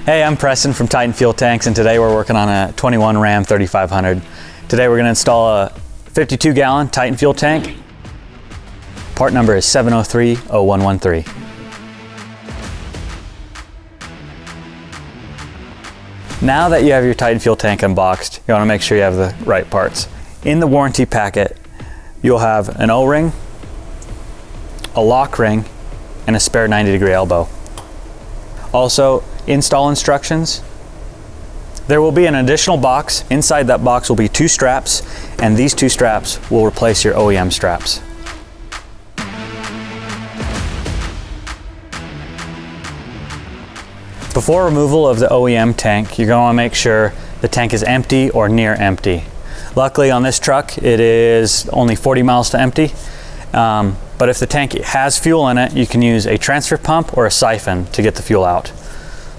Hey, I'm Preston from Titan Fuel Tanks, and today we're working on a 21 Ram 3500. Today we're going to install a 52-gallon Titan Fuel Tank. Part number is 7030113. Now that you have your Titan Fuel Tank unboxed, you want to make sure you have the right parts. In the warranty packet, you'll have an O-ring, a lock ring, and a spare 90-degree elbow. Also, install instructions. There will be an additional box. Inside that box will be 2 straps, and these 2 straps will replace your OEM straps. Before removal of the OEM tank, you're going to want to make sure the tank is empty or near empty. Luckily on this truck, it is only 40 miles to empty. But if the tank has fuel in it, you can use a transfer pump or a siphon to get the fuel out.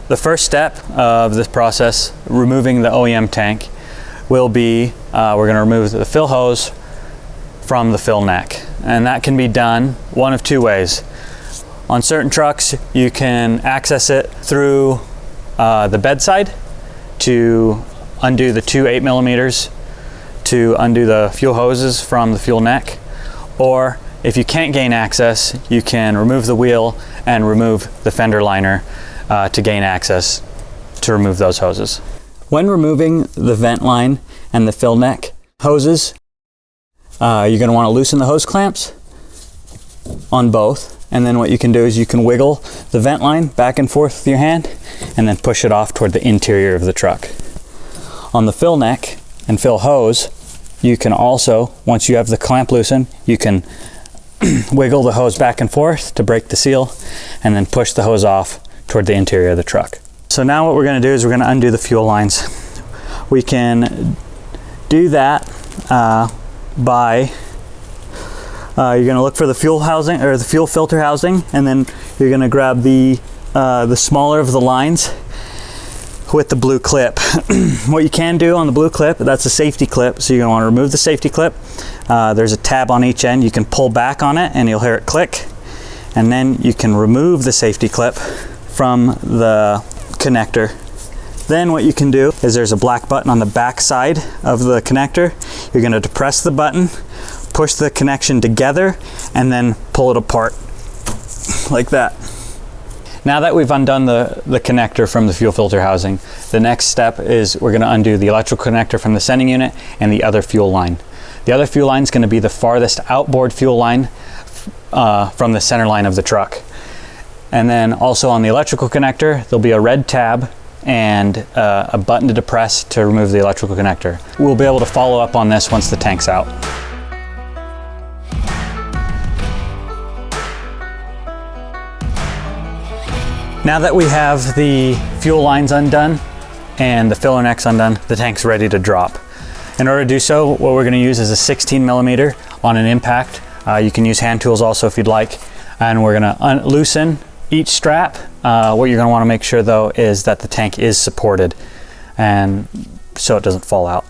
The first step of this process, removing the OEM tank, will be we're going to remove the fill hose from the fill neck. And that can be done one of 2 ways. On certain trucks, you can access it through the bedside to undo the 2 8mm to undo the fuel hoses from the fuel neck. Or if you can't gain access, you can remove the wheel and remove the fender liner to gain access to remove those hoses. When removing the vent line and the fill neck hoses, you're going to want to loosen the hose clamps on both, and then what you can do is you can wiggle the vent line back and forth with your hand and then push it off toward the interior of the truck. On the fill neck and fill hose, you can also, once you have the clamp loosened, you can wiggle the hose back and forth to break the seal and then push the hose off toward the interior of the truck. So now what we're going to do is we're going to undo the fuel lines. We can do that by you're going to look for the fuel housing or the fuel filter housing, and then you're going to grab the smaller of the lines with the blue clip. What you can do on the blue clip, that's a safety clip, so you're going to want to remove the safety clip. There's a tab on each end. You can pull back on it and you'll hear it click, and then you can remove the safety clip from the connector. Then what you can do is there's a black button on the back side of the connector. You're going to depress the button, push the connection together, and then pull it apart like that. Now that we've undone the connector from the fuel filter housing, the next step is we're going to undo the electrical connector from the sending unit and the other fuel line. The other fuel line is going to be the farthest outboard fuel line from the center line of the truck. And then also on the electrical connector, there'll be a red tab and a button to depress to remove the electrical connector. We'll be able to follow up on this once the tank's out. Now that we have the fuel lines undone and the filler necks undone, the tank's ready to drop. In order to do so, what we're going to use is a 16mm on an impact. You can use hand tools also if you'd like. And we're going to loosen each strap. What you're going to want to make sure though is that the tank is supported, and so it doesn't fall out.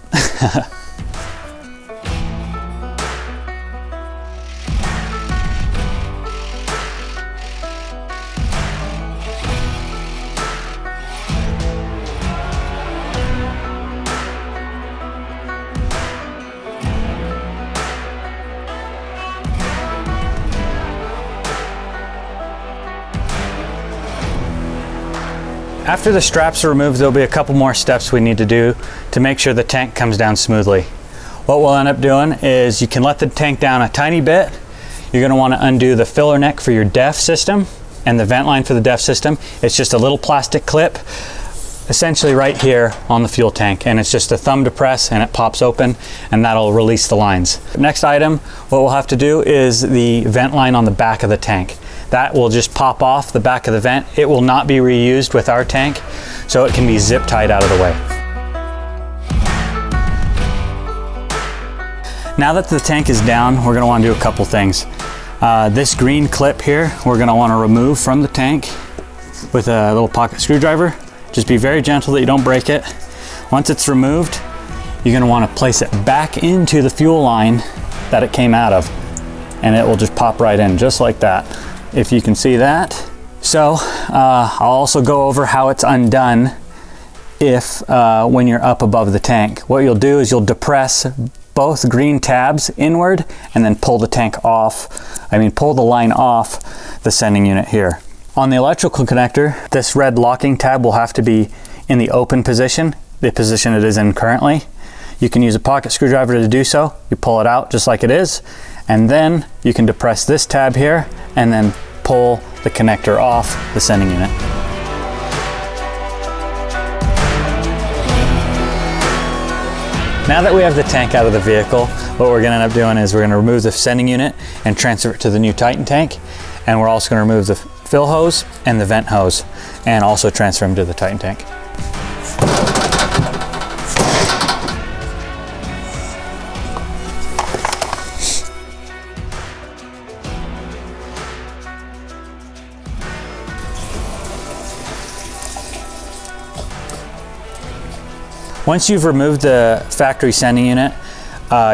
After the straps are removed, there'll be a couple more steps we need to do to make sure the tank comes down smoothly. What we'll end up doing is you can let the tank down a tiny bit. You're going to want to undo the filler neck for your DEF system and the vent line for the DEF system. It's just a little plastic clip essentially right here on the fuel tank, and it's just a thumb to press and it pops open, and that'll release the lines. Next item, what we'll have to do is the vent line on the back of the tank. That will just pop off the back of the vent. It will not be reused with our tank, so it can be zip tied out of the way. Now that the tank is down, we're going to want to do a couple things. This green clip here, we're going to want to remove from the tank with a little pocket screwdriver. Just be very gentle that you don't break it. Once it's removed, you're going to want to place it back into the fuel line that it came out of, and it will just pop right in just like that. If you can see that, So I'll also go over how it's undone when you're up above the tank. What you'll do is you'll depress both green tabs inward and then pull the tank off, pull the line off the sending unit here. On the electrical connector, this red locking tab will have to be in the open position, the position it is in currently. You can use a pocket screwdriver to do so. You pull it out just like it is, and then you can depress this tab here and then pull the connector off the sending unit. Now that we have the tank out of the vehicle, what we're going to end up doing is we're going to remove the sending unit and transfer it to the new Titan tank, and we're also going to remove the fill hose and the vent hose and also transfer them to the Titan tank. Once you've removed the factory sending unit,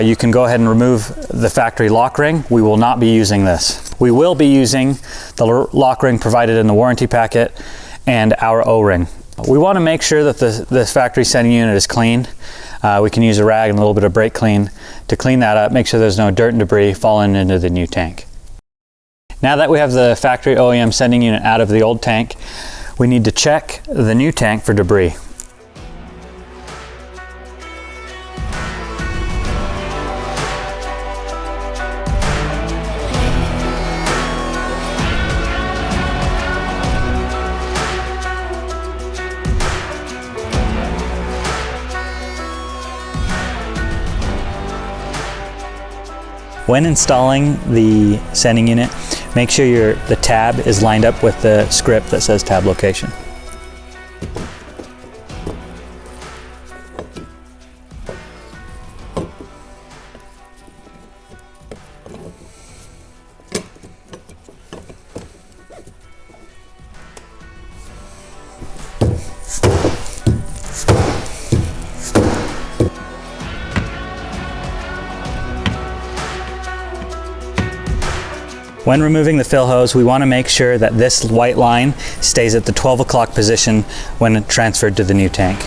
you can go ahead and remove the factory lock ring. We will not be using this. We will be using the lock ring provided in the warranty packet and our O-ring. We want to make sure that the factory sending unit is clean. We can use a rag and a little bit of brake clean to clean that up, make sure there's no dirt and debris falling into the new tank. Now that we have the factory OEM sending unit out of the old tank, we need to check the new tank for debris. When installing the sending unit, make sure the tab is lined up with the script that says tab location. When removing the fill hose, we want to make sure that this white line stays at the 12 o'clock position when transferred to the new tank.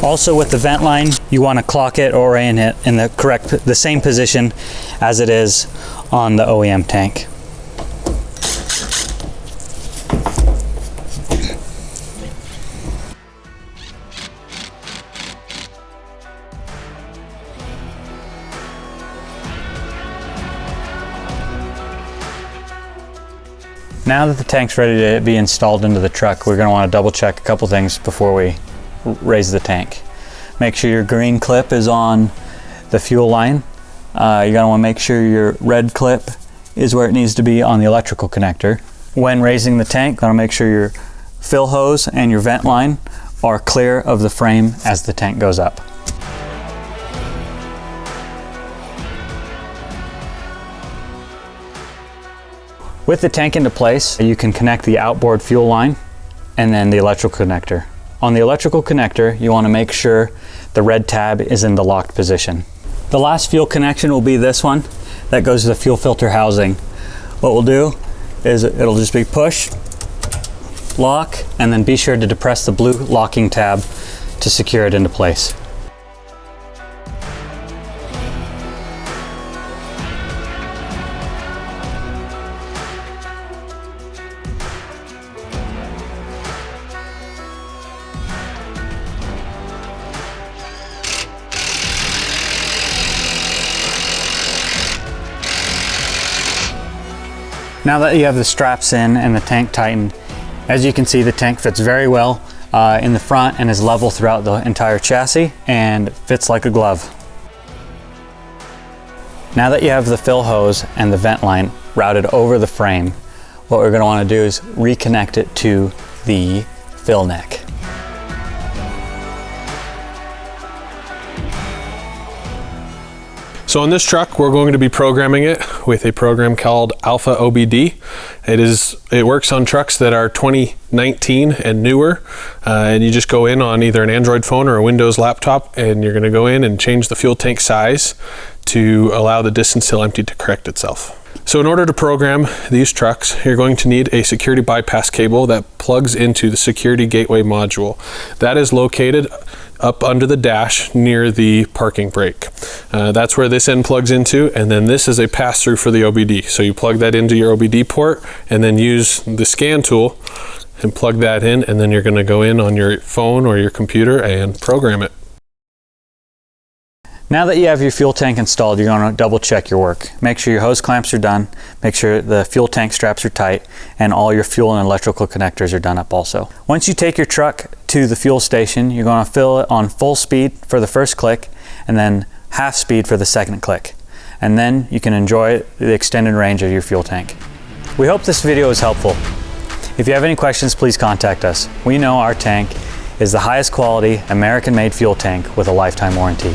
Also with the vent line, you want to clock it or orient it in the same position as it is on the OEM tank. Now that the tank's ready to be installed into the truck, we're going to want to double check a couple things before we raise the tank. Make sure your green clip is on the fuel line. You're going to want to make sure your red clip is where it needs to be on the electrical connector. When raising the tank, going to make sure your fill hose and your vent line are clear of the frame as the tank goes up. With the tank into place, you can connect the outboard fuel line and then the electrical connector. On the electrical connector, you want to make sure the red tab is in the locked position. The last fuel connection will be this one that goes to the fuel filter housing. What we'll do is it'll just be push, lock, and then be sure to depress the blue locking tab to secure it into place. Now that you have the straps in and the tank tightened, as you can see, the tank fits very well in the front and is level throughout the entire chassis and fits like a glove. Now that you have the fill hose and the vent line routed over the frame, what we're going to want to do is reconnect it to the fill neck. So on this truck, we're going to be programming it with a program called Alpha OBD. It works on trucks that are 2019 and newer, and you just go in on either an Android phone or a Windows laptop, and you're going to go in and change the fuel tank size to allow the distance till empty to correct itself. So in order to program these trucks, you're going to need a security bypass cable that plugs into the security gateway module. That is located up under the dash near the parking brake. That's where this end plugs into, and then this is a pass-through for the OBD. So you plug that into your OBD port and then use the scan tool and plug that in, and then you're going to go in on your phone or your computer and program it. Now that you have your fuel tank installed, you're going to double check your work. Make sure your hose clamps are done, make sure the fuel tank straps are tight, and all your fuel and electrical connectors are done up also. Once you take your truck to the fuel station, you're going to fill it on full speed for the first click, and then half speed for the second click. And then you can enjoy the extended range of your fuel tank. We hope this video is helpful. If you have any questions, please contact us. We know our tank is the highest quality American-made fuel tank with a lifetime warranty.